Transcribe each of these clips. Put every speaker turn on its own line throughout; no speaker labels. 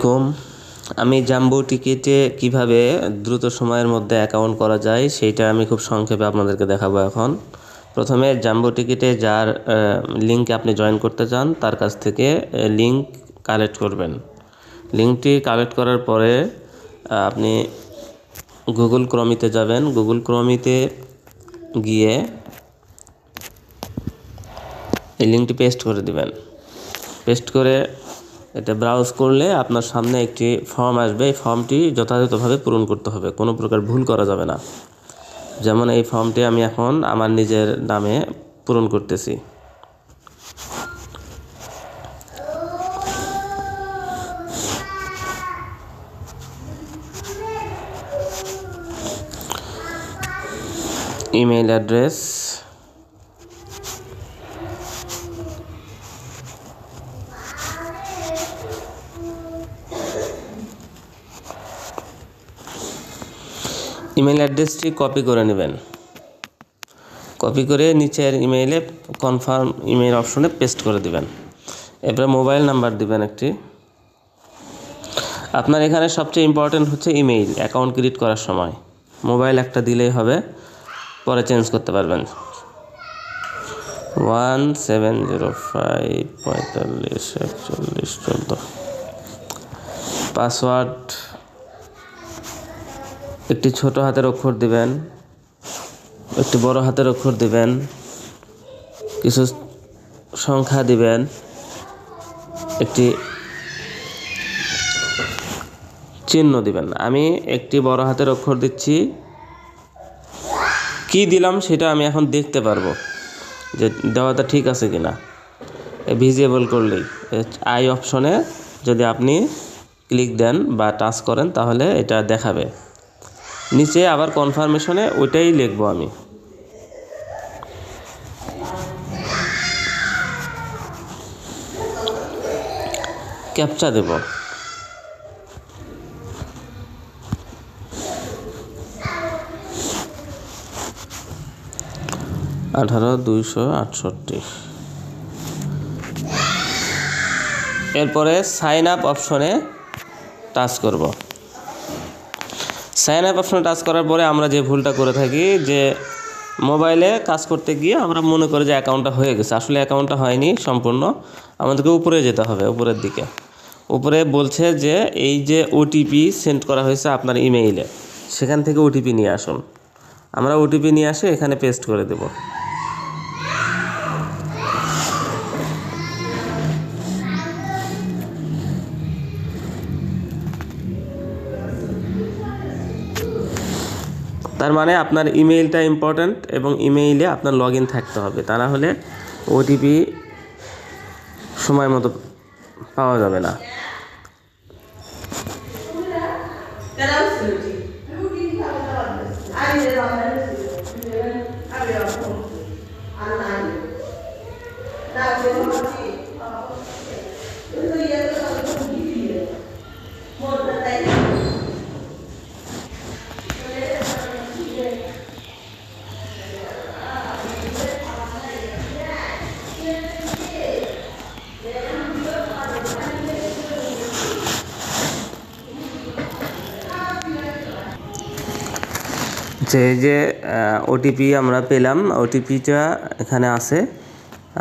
কম আমি জাম্বো টিকিটে কিভাবে দ্রুত সময়ের মধ্যে অ্যাকাউন্ট করা যায় সেইটা আমি খুব সংক্ষেপে আপনাদেরকে দেখাবো। এখন প্রথমে জাম্বো টিকিটে যার লিঙ্কে আপনি জয়েন করতে চান তার কাছ থেকে লিঙ্ক কালেক্ট করবেন। লিঙ্কটি কালেক্ট করার পরে আপনি গুগল ক্রমিতে যাবেন। গুগল ক্রমিতে গিয়ে এই লিঙ্কটি পেস্ট করে দিবেন। পেস্ট করে এটা ব্রাউজ করলে আপনার সামনে একটি ফর্ম আসবে। এই ফর্মটি যথাযথভাবে পূরণ করতে হবে, কোনো প্রকার ভুল করা যাবে না। যেমন এই ফর্মটি আমি এখন আমার নিজের নামে পূরণ করতেছি। ইমেইল অ্যাড্রেস, ইমেল অ্যাড্রেসটি কপি করে নেবেন। কপি করে নিচের ইমেইলে কনফার্ম ইমেইল অপশনে পেস্ট করে দিবেন। এরপরে মোবাইল নাম্বার দিবেন একটি। আপনার এখানে সবচেয়ে ইম্পর্টেন্ট হচ্ছে ইমেইল। অ্যাকাউন্ট ক্রিয়েট করার সময় মোবাইল একটা দিলেই হবে, পরে চেঞ্জ করতে পারবেন। 1705 45 41 14। পাসওয়ার্ড একটি ছোট হাতের অক্ষর দিবেন, একটি বড় হাতের অক্ষর দিবেন, কিছু সংখ্যা দিবেন, একটি চিহ্ন দিবেন। আমি একটি বড় হাতের অক্ষর দিচ্ছি। কি দিলাম সেটা আমি এখন দেখতে পারবো যে দেওয়াটা ঠিক আছে কিনা। ভিজিবল করলেই আই অপশনে যদি আপনি ক্লিক দেন বা টাচ করেন তাহলে এটা দেখাবে। নিচে আবার কনফার্মেশনে ওইটাই লিখবো আমি। ক্যাপচা দেব। $18,268। এরপরে সাইন আপ অপশনে টাচ করব। সাইন আপ অপশনে টাচ করার পরে আমরা যে ভুলটা করে থাকি যে মোবাইলে কাজ করতে গিয়ে আমরা মনে করি যে অ্যাকাউন্টটা হয়ে গেছে, আসলে অ্যাকাউন্টটা হয়নি সম্পূর্ণ। আমাদেরকে উপরে যেতে হবে, উপরের দিকে। উপরে বলছে যে এই যে ওটিপি সেন্ড করা হয়েছে আপনার ইমেইলে, সেখান থেকে ওটিপি নিয়ে আসুন। আমরা ওটিপি নিয়ে আসে এখানে পেস্ট করে দেব। তার মানে আপনার ইমেইলটা ইম্পর্ট্যান্ট এবং ইমেইলে আপনার লগ ইন থাকতে হবে, তা না হলে ওটিপি সময় মতো পাওয়া যাবে না। যে ওটিপি আমরা পেলাম, ওটিপিটা এখানে আছে,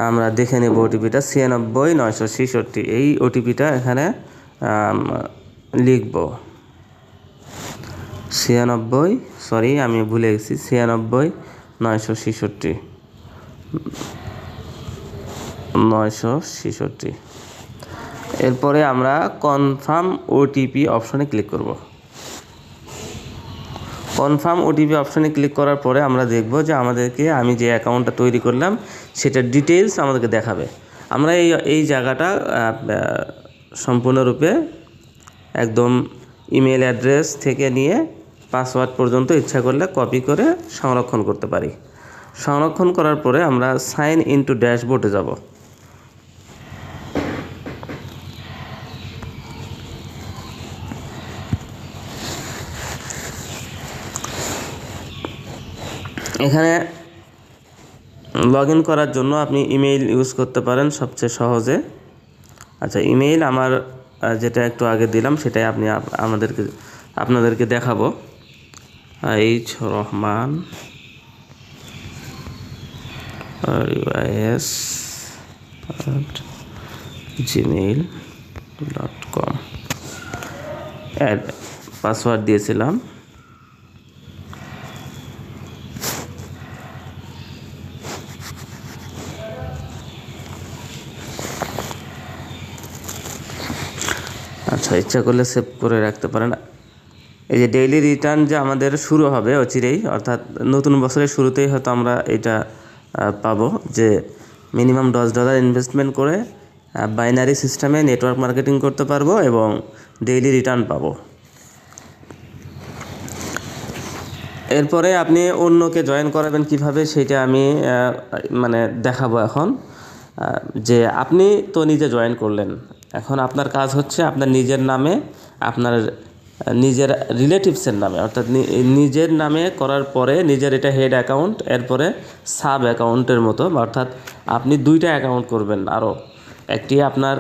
আমরা দেখে নেব। ওটিপিটা 96,966। এই ওটিপিটা এখানে লিখব। 96, সরি আমি ভুলে গেছি, 96,966। এরপরে আমরা কনফার্ম ওটিপি অপশনে ক্লিক করব। কনফার্ম ওটিপি অপশনে ক্লিক করার পরে আমরা দেখব যে আমাদেরকে আমি যে অ্যাকাউন্টটা তৈরি করলাম সেটার ডিটেলস আমাদেরকে দেখাবে। আমরা এই জায়গাটা সম্পূর্ণরূপে একদম ইমেল অ্যাড্রেস থেকে নিয়ে পাসওয়ার্ড পর্যন্ত ইচ্ছা করলে কপি করে সংরক্ষণ করতে পারি। সংরক্ষণ করার পরে আমরা সাইন ইন টু ড্যাশবোর্ডে যাব। এখানে লগ ইন করার জন্য আপনি ইমেইল ইউজ করতে পারেন সবচেয়ে সহজে। আচ্ছা, ইমেইল আমার যেটা একটু আগে দিলাম সেটাই আপনাদেরকে দেখাবো। এইচ রহমান gmail.com পাসওয়ার্ড দিয়েছিলাম। আচ্ছা, ইচ্ছা করলে সেভ করে রাখতে পারেন। এই যে ডেইলি রিটার্ন যে আমাদের শুরু হবে অচিরেই, অর্থাৎ নতুন বছরের শুরুতেই হয়তো আমরা এটা পাবো যে মিনিমাম $10 ইনভেস্টমেন্ট করে বাইনারি সিস্টেমে নেটওয়ার্ক মার্কেটিং করতে পারবো এবং ডেইলি রিটার্ন পাবো। এরপরে আপনি অন্যকে জয়েন করাবেন কিভাবে সেটা আমি দেখাবো এখন। যে আপনি তো নিজে জয়েন করলেন, এখন আপনার কাজ হচ্ছে আপনার নিজের নামে, আপনার নিজের রিলেটিভসের নামে, অর্থাৎ নিজের নামে করার পরে নিজের এটা হেড অ্যাকাউন্ট, এরপরে সাব অ্যাকাউন্টের মতো, অর্থাৎ আপনি 2টা অ্যাকাউন্ট করবেন। আরও একটি আপনার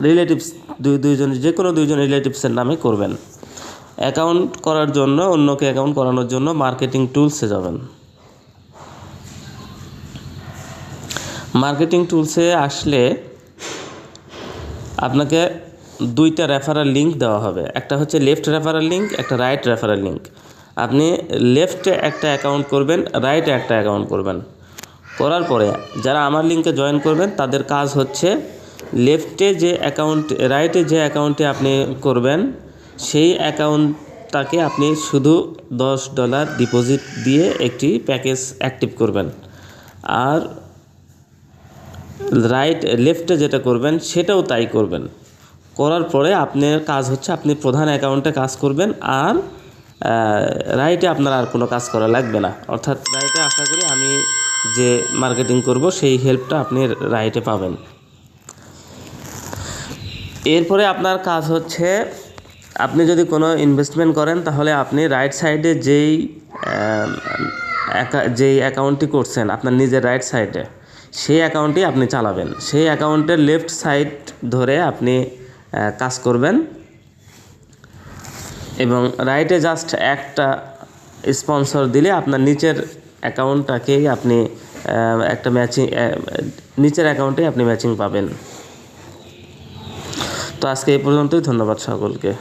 রিলেটিভস দুইজন, যে কোনো 2জন রিলেটিভসের নামে করবেন। অ্যাকাউন্ট করার জন্য, অন্যকে অ্যাকাউন্ট করানোর জন্য মার্কেটিং টুলসে যাবেন। মার্কেটিং টুলসে আসলে আপনাকে 2টা রেফারাল লিঙ্ক দেওয়া হবে, একটা হচ্ছে লেফট রেফারাল লিঙ্ক, একটা রাইট রেফারাল লিঙ্ক। আপনি লেফটে একটা অ্যাকাউন্ট করবেন, রাইটে একটা অ্যাকাউন্ট করবেন। করার পরে যারা আমার লিঙ্কে জয়েন করবেন তাদের কাজ হচ্ছে রাইটে যে অ্যাকাউন্টে আপনি করবেন সেই অ্যাকাউন্টটাকে আপনি শুধু $10 ডিপোজিট দিয়ে একটি প্যাকেজ অ্যাক্টিভ করবেন। আর লেফটে যেটা করবেন সেটাও তাই করবেন। করার পরে আপনার কাজ হচ্ছে আপনি প্রধান অ্যাকাউন্টে কাজ করবেন, আর রাইটে আপনার আর কোনো কাজ করা লাগবে না। অর্থাৎ রাইটে আশা করি আমি যে মার্কেটিং করব সেই হেল্পটা আপনি রাইটে পাবেন। এরপরে আপনার কাজ হচ্ছে আপনি যদি কোনো ইনভেস্টমেন্ট করেন তাহলে আপনি রাইট সাইডে যেই অ্যাকাউন্টটি করছেন আপনার নিজের রাইট সাইডে, সেই অ্যাকাউন্টই আপনি চালাবেন। সেই অ্যাকাউন্টের লেফট সাইড ধরে আপনি কাজ করবেন এবং রাইটে জাস্ট একটা স্পন্সর দিলে আপনার নিচের অ্যাকাউন্টটাকেই আপনি একটা নিচের অ্যাকাউন্টেই আপনি ম্যাচিং পাবেন। তো আজকে এই পর্যন্তই, ধন্যবাদ সকলকে।